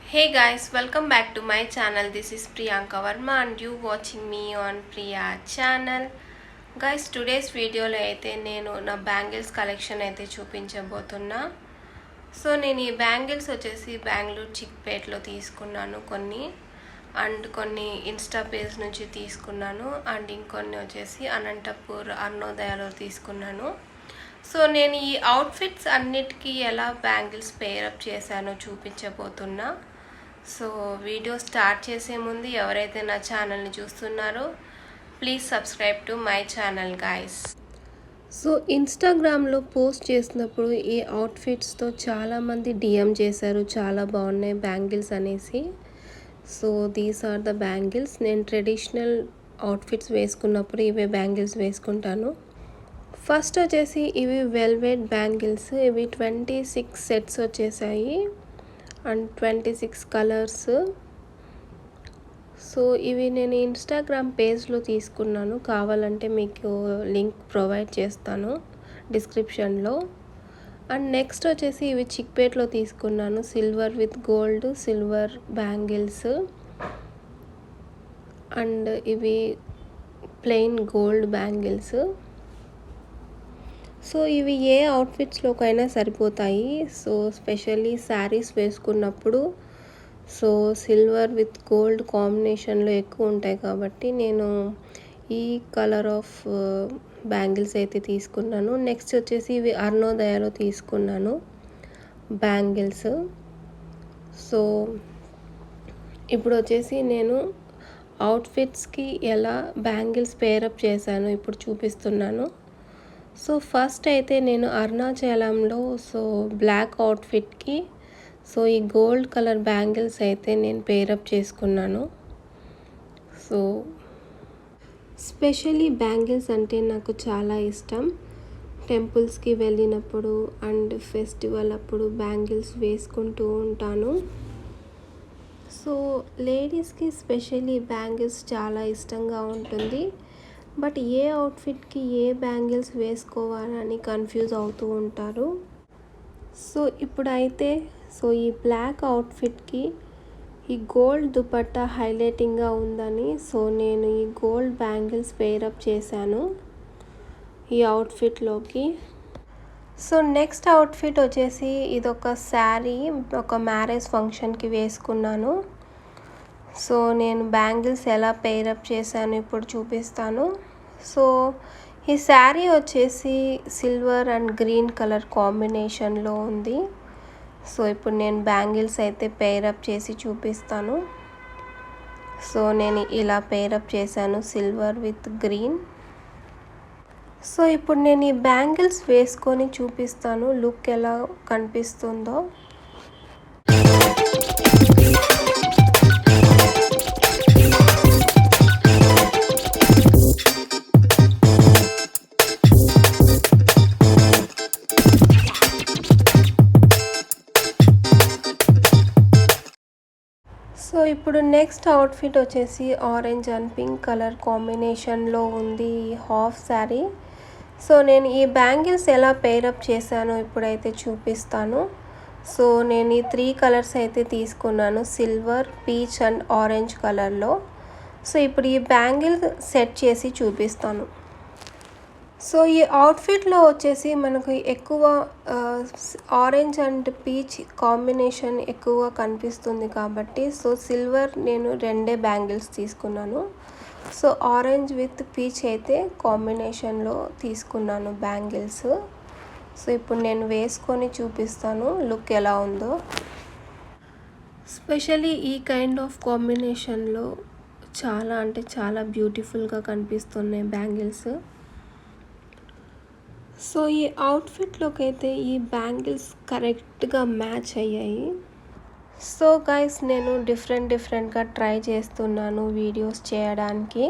Hey guys, welcome back to my channel. This is Priyanka Verma and you watching me on Priya channel. Guys, today's video లో అయితే నేను నా bangles collection అయితే చూపించబోతున్నా. So నేను ఈ bangles వచ్చేసి బెంగళూరు చిక్పేట్లో తీసుకున్నాను కొన్ని ఇన్స్టా పేజ్ నుంచి తీసుకున్నాను అండ్ ఇంకొన్ని వచ్చేసి అనంతపూర్ అరుణోదయలో తీసుకున్నాను. సో నేను ఈ అవుట్ఫిట్స్ అన్నిటికీ ఎలా బ్యాంగిల్స్ పేరప్ చేశానో చూపించబోతున్నా. సో వీడియో స్టార్ట్ చేసే ముందు ఎవరైతే నా ఛానల్ని చూస్తున్నారో please subscribe to my channel guys. So ఇన్స్టాగ్రామ్లో పోస్ట్ చేసినప్పుడు ఈ అవుట్ఫిట్స్తో చాలామంది డిఎం చేశారు, చాలా బాగున్నాయి బ్యాంగిల్స్ అనేసి. So these are the bangles. నేను ట్రెడిషనల్ అవుట్ఫిట్స్ వేసుకున్నప్పుడు ఇవే బ్యాంగిల్స్ వేసుకుంటాను. ఫస్ట్ వచ్చేసి ఇవి వెల్వెట్ బ్యాంగిల్స్. ఇవి 26 సెట్స్ వచ్చేసాయి అండ్ 26 కలర్స్. సో ఇవి నేను ఇన్స్టాగ్రామ్ పేజ్లో తీసుకున్నాను, కావాలంటే మీకు లింక్ ప్రొవైడ్ చేస్తాను డిస్క్రిప్షన్లో. అండ్ నెక్స్ట్ వచ్చేసి ఇవి చిక్పేట్లో తీసుకున్నాను, silver with gold silver bangles. And ఇవి ప్లెయిన్ గోల్డ్ బ్యాంగిల్స్. సో ఇవి ఏ అవుట్ఫిట్స్లోకైనా సరిపోతాయి. సో స్పెషల్లీ శారీస్ వేసుకున్నప్పుడు సో సిల్వర్ విత్ గోల్డ్ కాంబినేషన్లో ఎక్కువ ఉంటాయి కాబట్టి నేను ఈ కలర్ ఆఫ్ బ్యాంగిల్స్ అయితే తీసుకున్నాను. నెక్స్ట్ వచ్చేసి ఇవి అరుణోదయలో తీసుకున్నాను బ్యాంగిల్స్. సో ఇప్పుడు వచ్చేసి నేను అవుట్ఫిట్స్కి ఎలా బ్యాంగిల్స్ పేరప్ చేశాను ఇప్పుడు చూపిస్తున్నాను. సో ఫస్ట్ అయితే నేను అరుణాచలంలో సో బ్లాక్ అవుట్ఫిట్కి సో ఈ గోల్డ్ కలర్ బ్యాంగిల్స్ అయితే నేను పేరప్ చేసుకున్నాను. సో స్పెషల్లీ బ్యాంగిల్స్ అంటే నాకు చాలా ఇష్టం. టెంపుల్స్కి వెళ్ళినప్పుడు అండ్ ఫెస్టివల్ అప్పుడు బ్యాంగిల్స్ వేసుకుంటూ ఉంటాను. సో లేడీస్కి స్పెషల్లీ బ్యాంగిల్స్ చాలా ఇష్టంగా ఉంటుంది. బట్ ఏ అవుట్ఫిట్కి ఏ బ్యాంగిల్స్ వేసుకోవాలని కన్ఫ్యూజ్ అవుతూ ఉంటారు. సో ఇప్పుడైతే సో ఈ బ్లాక్ అవుట్ఫిట్కి ఈ గోల్డ్ దుపట్టా హైలైటింగ్గా ఉందని సో నేను ఈ గోల్డ్ బ్యాంగిల్స్ పేరప్ చేశాను ఈ అవుట్ఫిట్లోకి. సో నెక్స్ట్ అవుట్ఫిట్ వచ్చేసి ఇదొక శారీ, ఒక మ్యారేజ్ ఫంక్షన్కి వేసుకున్నాను. సో నేను బ్యాంగిల్స్ ఎలా పేరప్ చేశాను ఇప్పుడు చూపిస్తాను. సో ఈ శారీ వచ్చేసి సిల్వర్ అండ్ గ్రీన్ కలర్ కాంబినేషన్లో ఉంది. సో ఇప్పుడు నేను బ్యాంగిల్స్ అయితే పేరప్ చేసి చూపిస్తాను. సో నేను ఇలా పేరప్ చేశాను సిల్వర్ విత్ గ్రీన్. సో ఇప్పుడు నేను ఈ బ్యాంగిల్స్ వేసుకొని చూపిస్తాను లుక్ ఎలా కనిపిస్తుందో. సో ఇప్పుడు నెక్స్ట్ అవుట్ఫిట్ వచ్చేసి ఆరెంజ్ అండ్ పింక్ కలర్ కాంబినేషన్లో ఉంది హాఫ్ శారీ. సో నేను ఈ బ్యాంగిల్స్ ఎలా పేరప్ చేశానో ఇప్పుడైతే చూపిస్తాను. సో నేను ఈ 3 కలర్స్ అయితే తీసుకున్నాను, సిల్వర్, పీచ్ అండ్ ఆరెంజ్ కలర్లో. సో ఇప్పుడు ఈ బ్యాంగిల్ సెట్ చేసి చూపిస్తాను. సో ఈ అవుట్ఫిట్లో వచ్చేసి మనకు ఎక్కువ ఆరెంజ్ అండ్ పీచ్ కాంబినేషన్ ఎక్కువ కనిపిస్తుంది కాబట్టి సో సిల్వర్ నేను 2 బ్యాంగిల్స్ తీసుకున్నాను. సో ఆరెంజ్ విత్ పీచ్ అయితే కాంబినేషన్లో తీసుకున్నాను బ్యాంగిల్స్. సో ఇప్పుడు నేను వేసుకొని చూపిస్తాను లుక్ ఎలా ఉందో. స్పెషల్లీ ఈ కైండ్ ఆఫ్ కాంబినేషన్లో చాలా అంటే చాలా బ్యూటిఫుల్గా కనిపిస్తున్నాయి బ్యాంగిల్స్. సో ఈ అవుట్ఫిట్లోకి అయితే ఈ బ్యాంగిల్స్ కరెక్ట్గా మ్యాచ్ అయ్యాయి. సో గైస్ నేను డిఫరెంట్గా ట్రై చేస్తున్నాను వీడియోస్ చేయడానికి.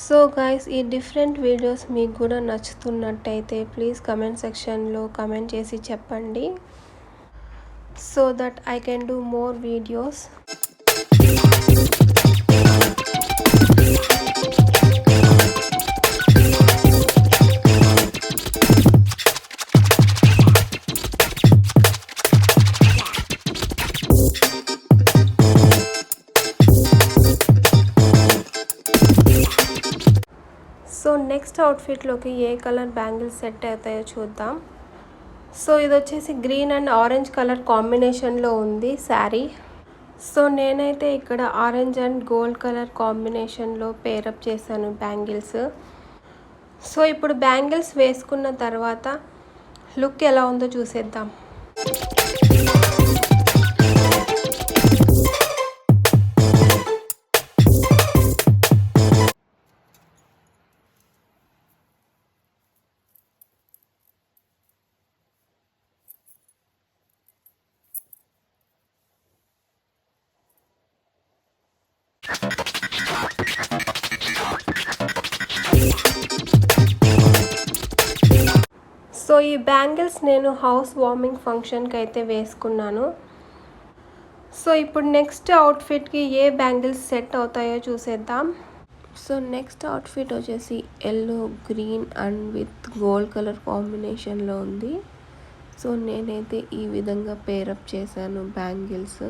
సో గైస్ ఈ డిఫరెంట్ వీడియోస్ మీకు కూడా నచ్చుతున్నట్టయితే ప్లీజ్ కమెంట్ సెక్షన్లో కమెంట్ చేసి చెప్పండి so that I can do more videos. Next అవుట్ఫిట్లోకి ఏ కలర్ బ్యాంగిల్స్ సెట్ అవుతాయో చూద్దాం. సో ఇది వచ్చేసి గ్రీన్ అండ్ ఆరెంజ్ కలర్ కాంబినేషన్లో ఉంది శారీ. సో నేనైతే ఇక్కడ ఆరెంజ్ అండ్ గోల్డ్ కలర్ కాంబినేషన్లో పేరప్ చేశాను బ్యాంగిల్స్. సో ఇప్పుడు బ్యాంగిల్స్ వేసుకున్న తర్వాత లుక్ ఎలా ఉందో చూసేద్దాం. సో ఈ బ్యాంగిల్స్ నేను హౌస్ వార్మింగ్ ఫంక్షన్కి అయితే వేసుకున్నాను. సో ఇప్పుడు నెక్స్ట్ అవుట్ఫిట్కి ఏ బ్యాంగిల్స్ సెట్ అవుతాయో చూసేద్దాం. సో నెక్స్ట్ అవుట్ఫిట్ వచ్చేసి yellow, green and with gold colour కాంబినేషన్లో ఉంది. సో నేనైతే ఈ విధంగా పేరప్ చేశాను బ్యాంగిల్స్.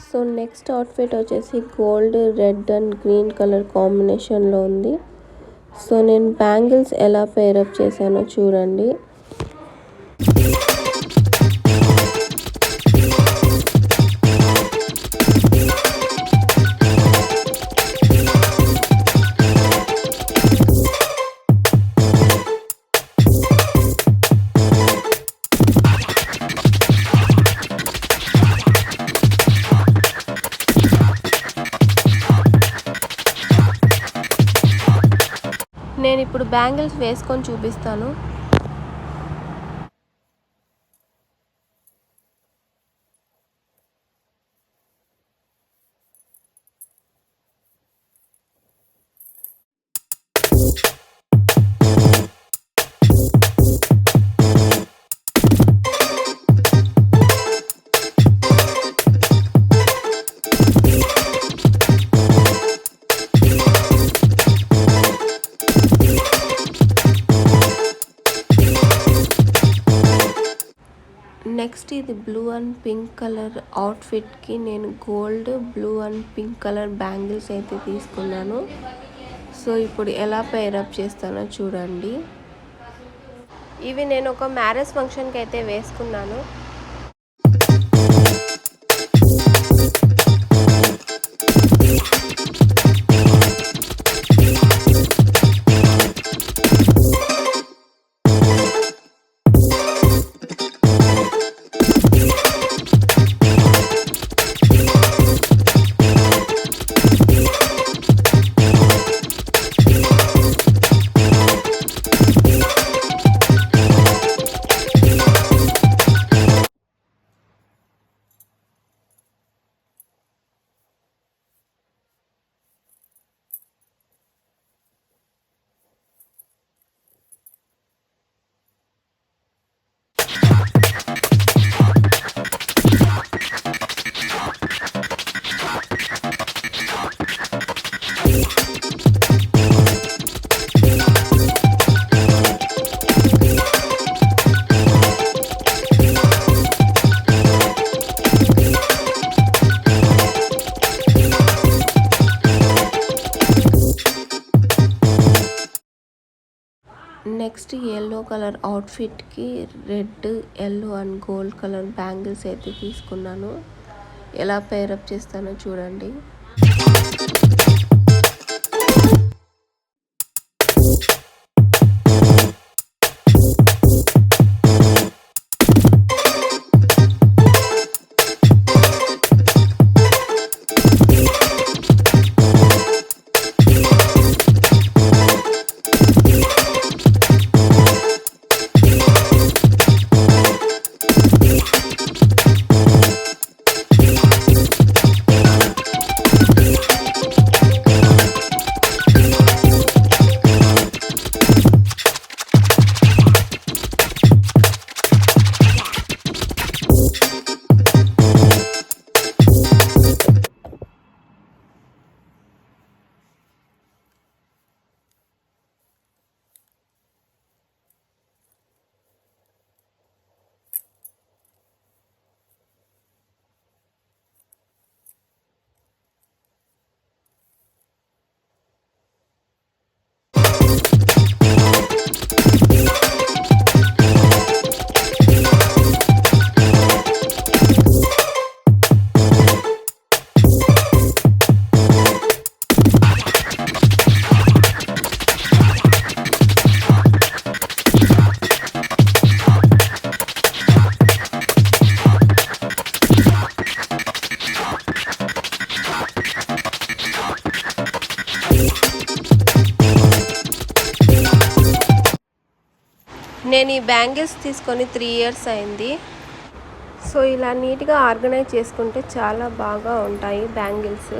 సో నెక్స్ట్ అవుట్ఫిట్ వచ్చేసి gold, red and green colour కాంబినేషన్లో ఉంది. సో నేను బ్యాంగిల్స్ ఎలా పేరప్ చేశానో చూడండి. నేను ఇప్పుడు బ్యాంగిల్స్ వేసుకొని చూపిస్తాను. నెక్స్ట్ ఇది బ్లూ అండ్ పింక్ కలర్ అవుట్ఫిట్కి నేను gold, blue and pink colour bangles అయితే తీసుకున్నాను. సో ఇప్పుడు ఎలా పేరప్ చేస్తానో చూడండి. ఇవి నేను ఒక మ్యారేజ్ ఫంక్షన్కి అయితే వేసుకున్నాను. నెక్స్ట్ ఎల్లో కలర్ అవుట్ఫిట్కి red, yellow and gold colour bangles అయితే తీసుకున్నాను. ఎలా పేరప్ చేస్తానో చూడండి. నేను ఈ బ్యాంగిల్స్ తీసుకొని 3 ఇయర్స్ అయింది. సో ఇలా నీట్గా ఆర్గనైజ్ చేసుకుంటే చాలా బాగా ఉంటాయి బ్యాంగిల్స్.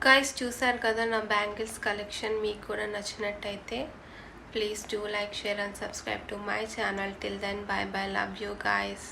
గైస్ చూసారు కదా నా బ్యాంగిల్స్ కలెక్షన్. మీకు కూడా నచ్చినట్టయితే please do like, share and subscribe to my channel. Till then, bye bye, love you guys.